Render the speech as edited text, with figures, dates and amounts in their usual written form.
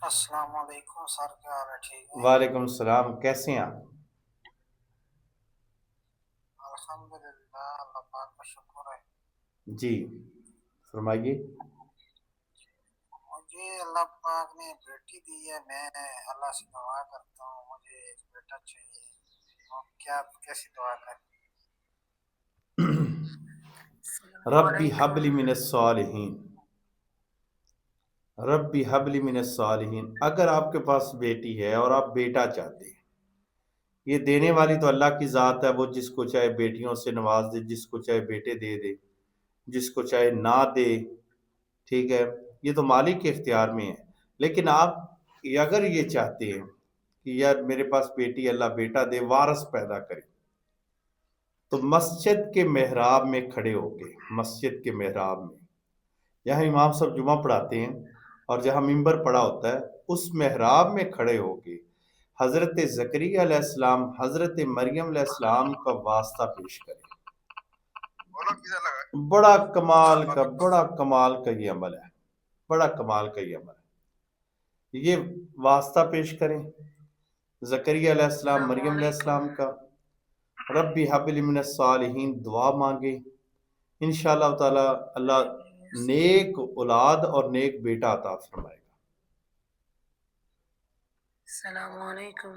السلام علیکم سر، کیا حال ہے؟ ٹھیک ہے؟ وعلیکم السلام، کیسے ہیں آپ؟ الحمدللہ، اللہ پاک کا شکر ہے۔ جی فرمائیے۔ مجھے اللہ پاک نے بیٹی دی ہے، میں اللہ سے دعا کرتا ہوں مجھے ایک بیٹا چاہیے، اور کیا کیسی دعا کریں؟ ربی حبلی من الصالحین، ربی حبلی من الصالحین۔ اگر آپ کے پاس بیٹی ہے اور آپ بیٹا چاہتے ہیں، یہ دینے والی تو اللہ کی ذات ہے، وہ جس کو چاہے بیٹیوں سے نواز دے، جس کو چاہے بیٹے دے دے، جس کو چاہے نہ دے، ٹھیک ہے، یہ تو مالک کے اختیار میں ہے۔ لیکن آپ اگر یہ چاہتے ہیں کہ یار میرے پاس بیٹی، اللہ بیٹا دے، وارث پیدا کرے، تو مسجد کے محراب میں کھڑے ہو کے، مسجد کے محراب میں جہاں امام صاحب جمعہ پڑھاتے ہیں اور جہاں منبر پڑا ہوتا ہے، اس محراب میں کھڑے ہو کے حضرت زکریا علیہ السلام، حضرت مریم علیہ السلام کا واسطہ پیش کریں۔ بڑا کمال کا یہ عمل ہے، بڑا کمال کا یہ عمل ہے۔ یہ واسطہ پیش کریں زکریا علیہ السلام، مریم علیہ السلام کا، ربی حبلی من الصالحین دعا مانگے، انشاءاللہ تعالی اللہ نیک اولاد اور نیک بیٹا عطا فرمائے گا۔ السلام علیکم۔